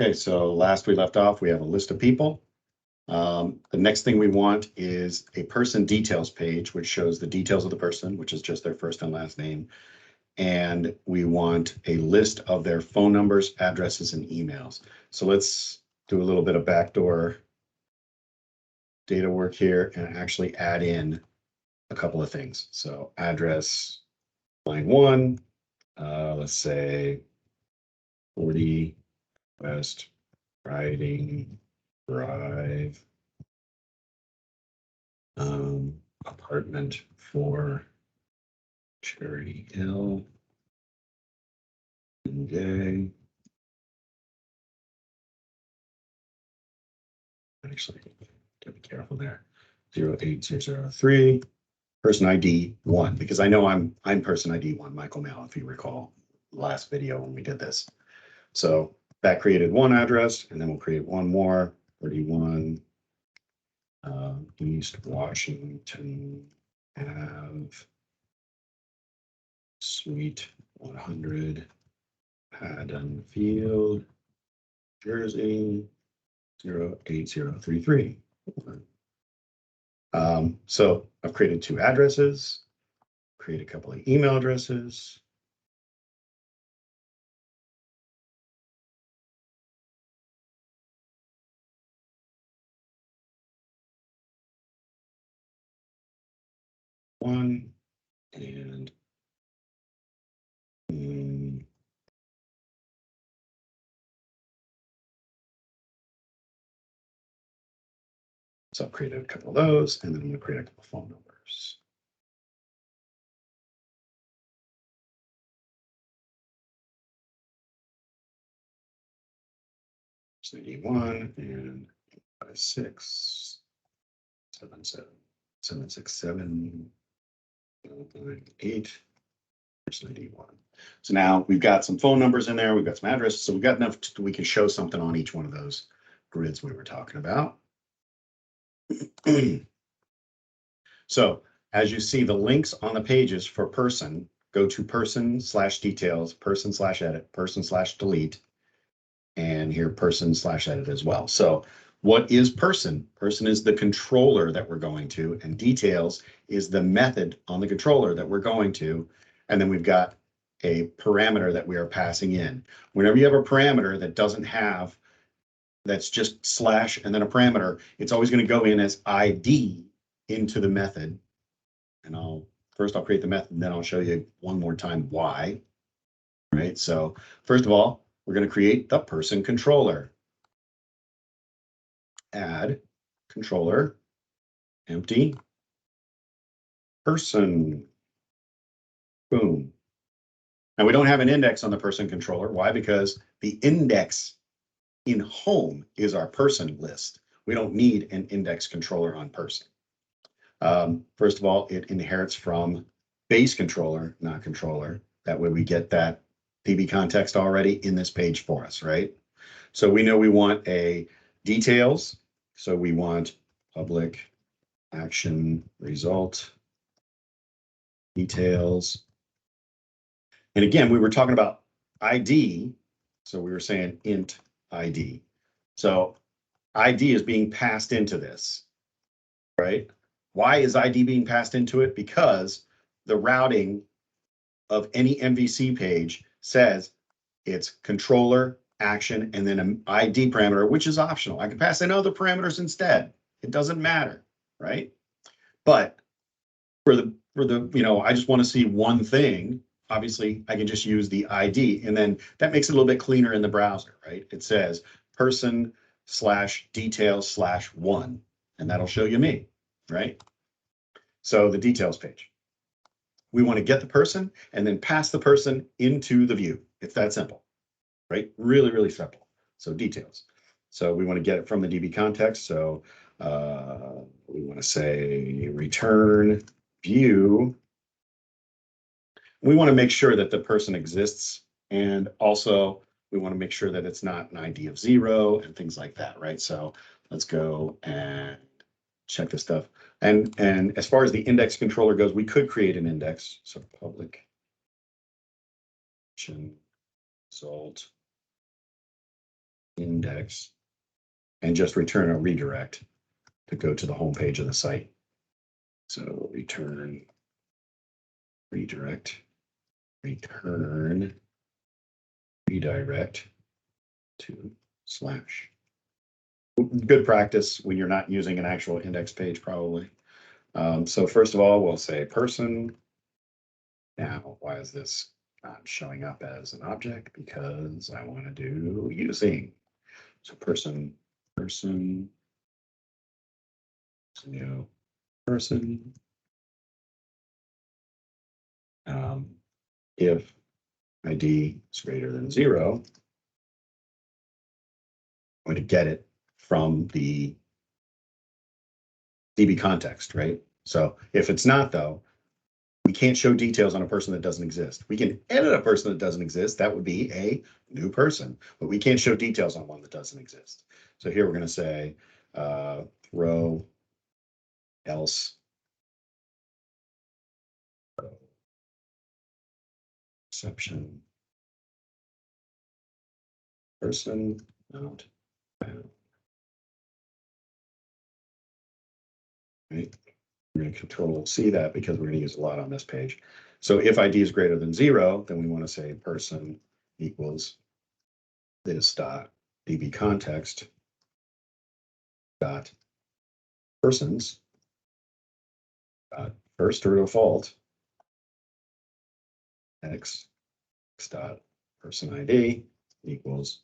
Okay, so last we left off, we have a list of people. The next thing we want is a person details page, which shows the details of the person, which is just their first and last name. And we want a list of their phone numbers, addresses, and emails. So let's do a little bit of backdoor data work here and actually add in a couple of things. So address, line 1, let's say 40 West Riding Drive, apartment 4, Cherry Hill, Day. Actually, gotta be careful there. 08003, person ID 1, because I know I'm person ID 1, Michael Mail, if you recall last video when we did this. So that created one address, and then we'll create one more, 31 East Washington Ave, Suite 100, Haddonfield, Jersey, 08033. So I've created 2 addresses, create a couple of email addresses. One and so I've created a couple of those, and then I'm going to create a couple of phone numbers. So 81 and 56, 77, 767, 8, 91. So now we've got some phone numbers in there. We've got some addresses. So we've got enough we can show something on each one of those grids we were talking about. So as you see, the links on the pages for person go to person/details, person/edit, person/delete, and here person/edit as well. So what is person? Person is the controller that we're going to, and details is the method on the controller that we're going to. And then we've got a parameter that we are passing in. Whenever you have a parameter that doesn't have, that's just slash and then a parameter, it's always going to go in as ID into the method. And first I'll create the method, and then I'll show you one more time why. Right. So first of all, we're going to create the person controller. Add controller, empty, person, boom. Now we don't have an index on the person controller. Why? Because the index in home is our person list. We don't need an index controller on person. First of all, it inherits from base controller, not controller. That way we get that DB context already in this page for us, right? So we know we want a details. So we want public action result details. And again, we were talking about ID. So we were saying int ID. So ID is being passed into this, right? Why is ID being passed into it? Because the routing of any MVC page says it's controller, action, and then an ID parameter, which is optional. I can pass in other parameters instead. It doesn't matter, right? But for the I just want to see one thing. Obviously, I can just use the ID, and then that makes it a little bit cleaner in the browser, right? It says person/details/1, and that'll show you me, right? So the details page. We want to get the person and then pass the person into the view. It's that simple, right? Really, really simple. So details. So we want to get it from the DB context. So we want to say return view. We want to make sure that the person exists, and also we want to make sure that it's not an ID of 0 and things like that, right? So let's go and check this stuff. And as far as the index controller goes, we could create an index. So public action result index, and just return a redirect to go to the home page of the site. So return redirect, return redirect to slash. Good practice when you're not using an actual index page, probably. So first of all, we'll say person. Now, why is this not showing up as an object? Because I want to do using. So person, new person. If ID is greater than 0, I'm going to get it from the DB context, right? So if it's not, though, we can't show details on a person that doesn't exist. We can edit a person that doesn't exist. That would be a new person, but we can't show details on one that doesn't exist. So here we're going to say throw else exception person not found. Right? We're going to control C that because we're going to use a lot on this page. So if ID is greater than 0, then we want to say person equals this dot DB context dot persons dot first or default x dot person ID equals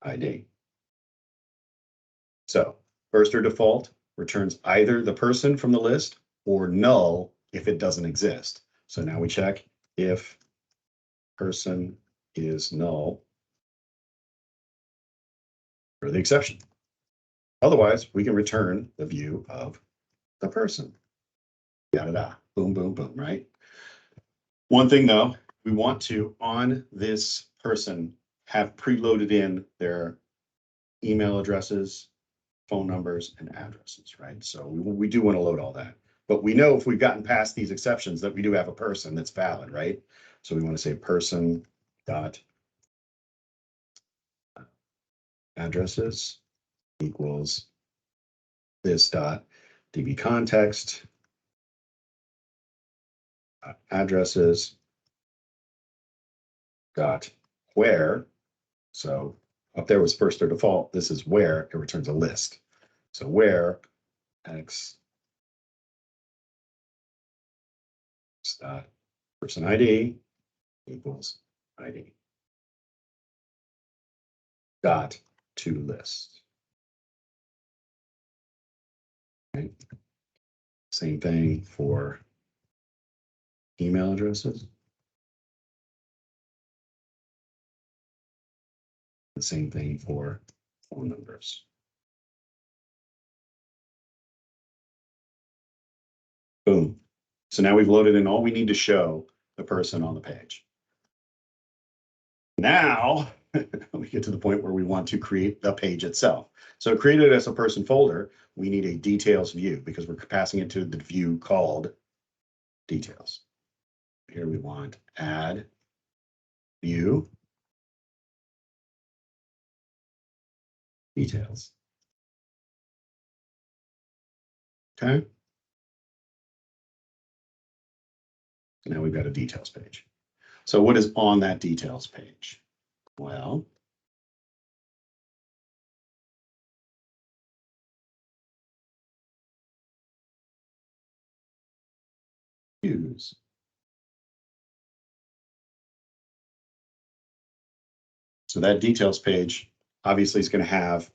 ID. So first or default returns either the person from the list or null if it doesn't exist. So now we check if person is null for the exception. Otherwise, we can return the view of the person. Da-da-da, boom, boom, boom, right? One thing though, we want to, on this person, have preloaded in their email addresses, phone numbers, and addresses, right? So we do want to load all that. But we know if we've gotten past these exceptions that we do have a person that's valid, right? So we want to say person dot addresses equals this dot DB context addresses dot where. So up there was first or default. This is where it returns a list. So where x dot person ID equals ID dot to list. Okay. Same thing for email addresses. The same thing for phone numbers. Boom. So now we've loaded in all we need to show the person on the page. Now we get to the point where we want to create the page itself. So created as a person folder, we need a details view because we're passing it to the view called details. Here we want add view details. Okay. So now we've got a details page. So what is on that details page? Well, views. So that details page obviously is going to have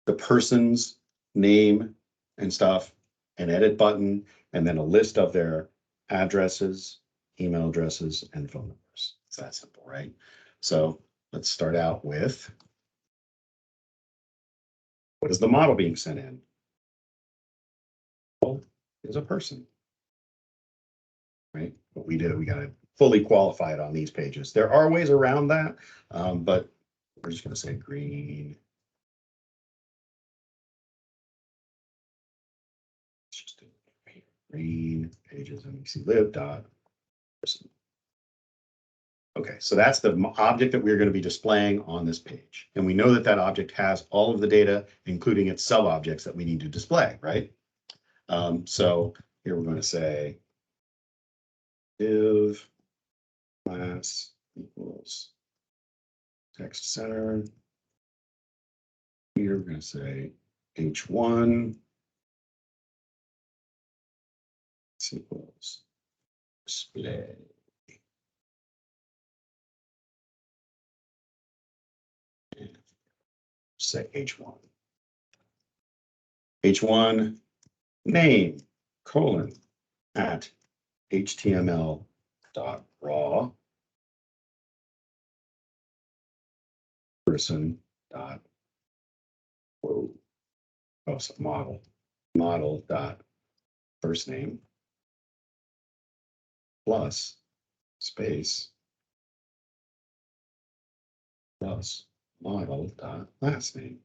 the person's name and stuff, an edit button, and then a list of their addresses, email addresses, and phone numbers. It's that simple, right? So let's start out with what is the model being sent in? Well, is a person, right? What we do, we got to fully qualify it on these pages. There are ways around that, but we're just going to say green. Let's just do green pages MVC lib dot person. Okay, so that's the object that we're going to be displaying on this page. And we know that that object has all of the data, including its sub-objects that we need to display, right? So here we're going to say div class equals text center. Here we're going to say h1 equals display. And say h1. h1 name colon at html.raw person dot so model dot first name plus space plus model dot last name.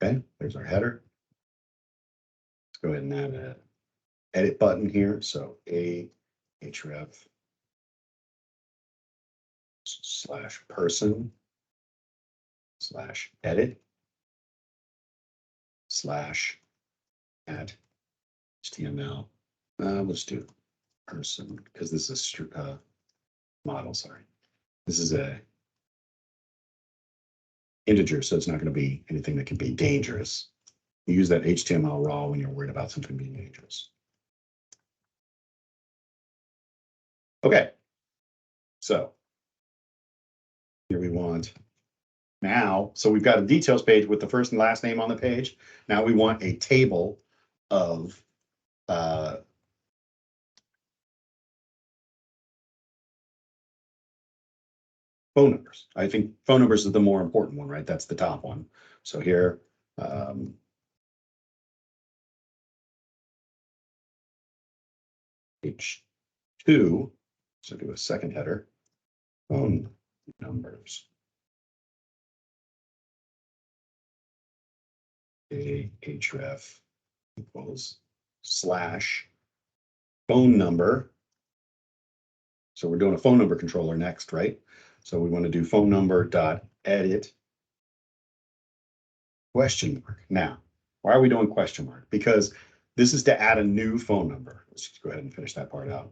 Okay, there's our header. Let's go ahead and add an edit button here. So href / person / edit / add HTML. Let's do person because this is model. Sorry, this is a integer, so it's not going to be anything that can be dangerous. You use that HTML raw when you're worried about something being dangerous. Okay, so here we want now, so we've got a details page with the first and last name on the page. Now we want a table of phone numbers. I think phone numbers is the more important one, right? That's the top one. So here, H2, so do a second header, phone numbers. href equals / phone number. So we're doing a phone number controller next, right? So we want to do phone number dot edit question mark. Now, why are we doing question mark? Because this is to add a new phone number. Let's just go ahead and finish that part out.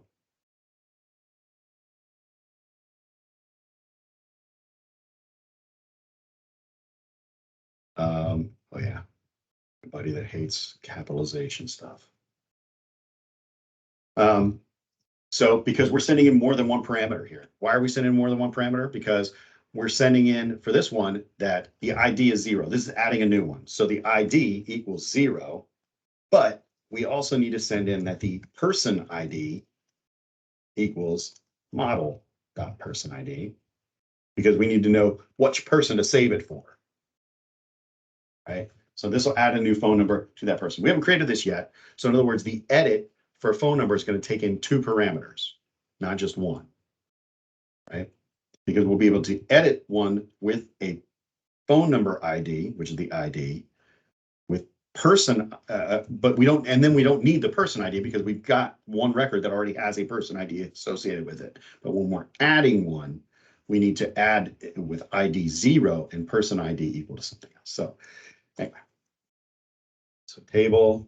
Oh yeah, everybody that hates capitalization stuff. So because we're sending in more than one parameter here. Why are we sending in more than one parameter? Because we're sending in for this one that the ID is 0. This is adding a new one. So the ID equals 0, but we also need to send in that the person ID equals model.person ID because we need to know which person to save it for. Right? So this will add a new phone number to that person. We haven't created this yet. So in other words, the edit for a phone number is going to take in 2 parameters, not just one. Right? Because we'll be able to edit one with a phone number ID, which is the ID, with person, but we don't, and then we don't need the person ID because we've got one record that already has a person ID associated with it. But when we're adding one, we need to add with ID 0 and person ID equal to something else. So anyway, so table.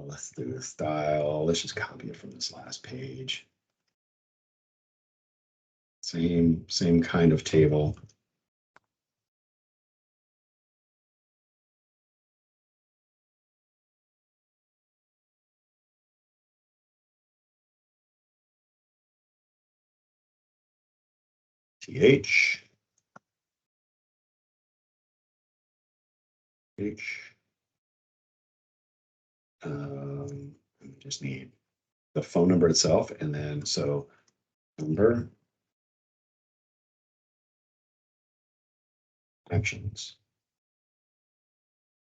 Let's do the style. Let's just copy it from this last page. Same kind of table. TH. We just need the phone number itself, and then so number actions.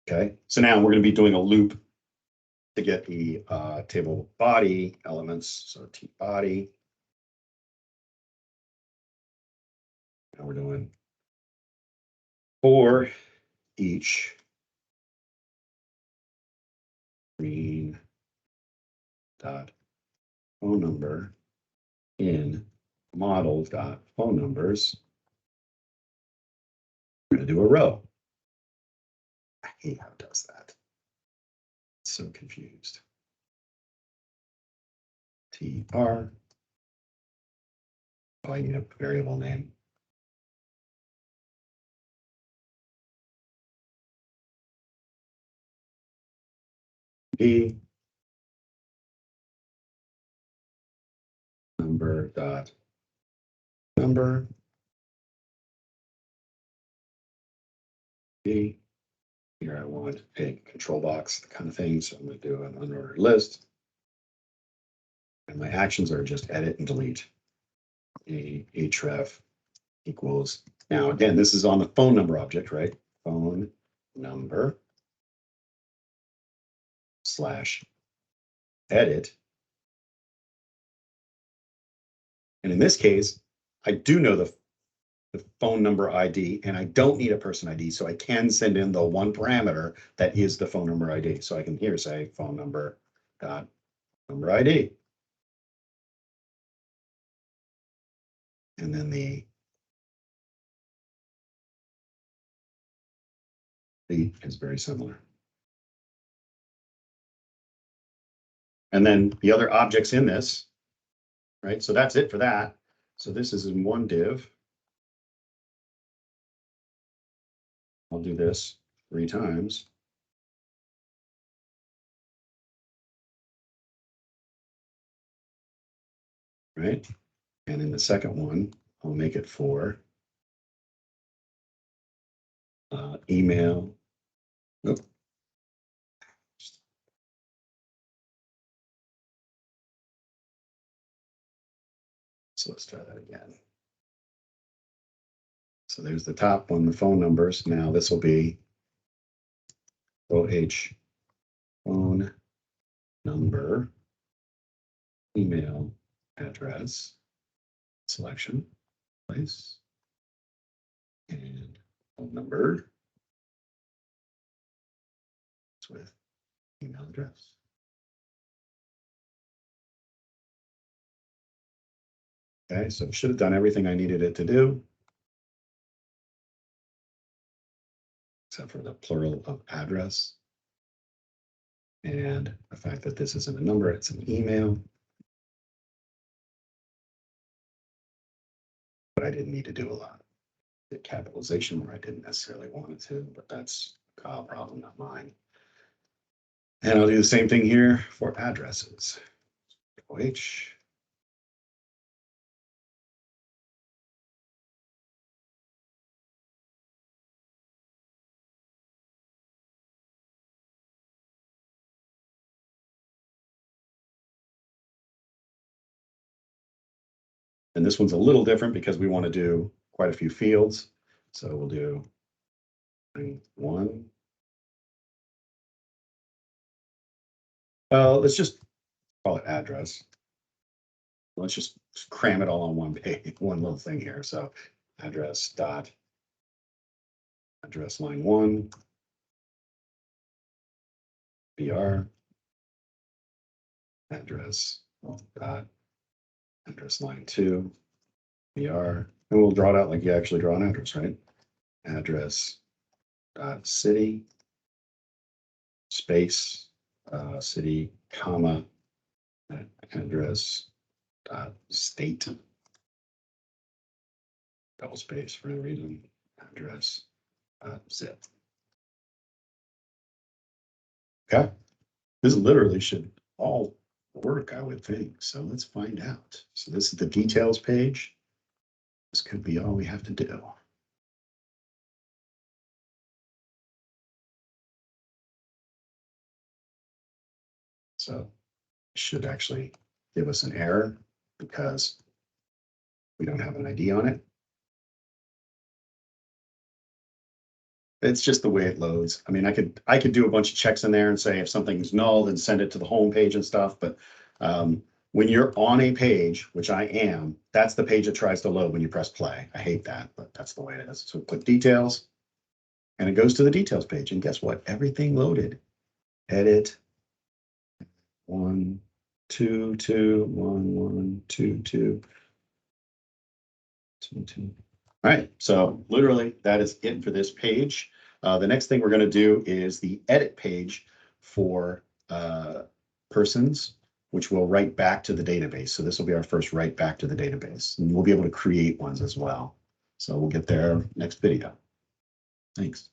Okay, so now we're going to be doing a loop to get the table body elements. So T body. Now we're doing for each green dot phone number in model dot phone numbers. We're going to do a row. I hate how it does that. It's so confused. TR. Oh, I need a variable name. P number dot number P. Here I want a control box, the kind of thing. So I'm going to do an unordered list. And my actions are just edit and delete. href equals. Now, again, this is on the phone number object, right? Phone number slash edit. And in this case, I do know the phone number ID, and I don't need a person ID, so I can send in the one parameter that is the phone number ID. So I can here say phone number dot number ID. And then the is very similar. And then the other objects in this, right? So that's it for that. So this is in one div. I'll do this 3 times. Right? And in the second one, I'll make it for email. Nope. So let's try that again. So there's the top one, the phone numbers. Now this will be OH phone number, email address, selection, place, and phone number. It's with email address. Okay, so it should have done everything I needed it to do, except for the plural of address. And the fact that this isn't a number, it's an email. But I didn't need to do a lot. Did capitalization where I didn't necessarily want it to, but that's a Kyle problem, not mine. And I'll do the same thing here for addresses. OH. And this one's a little different because we want to do quite a few fields. So we'll do 1. Let's just call it address. Let's just cram it all on one page, one little thing here. So address dot address line 1, BR, address dot address line 2, BR, and we'll draw it out like you actually draw an address, right? Address dot city, space, city, comma, address dot state, double space for no reason, address zip. Okay, this literally should all work, I would think. So let's find out. So this is the details page. This could be all we have to do. So it should actually give us an error because we don't have an ID on it. It's just the way it loads. I mean, I could do a bunch of checks in there and say if something's null, then send it to the home page and stuff. But when you're on a page, which I am, that's the page that tries to load when you press play. I hate that, but that's the way it is. So click details, and it goes to the details page. And guess what? Everything loaded. Edit 1, 2, 2, 1, 1, 2, 2, 2, 2. All right, so literally that is it for this page. The next thing we're going to do is the edit page for persons, which will write back to the database. So this will be our first write back to the database, and we'll be able to create ones as well. So we'll get there next video. Thanks.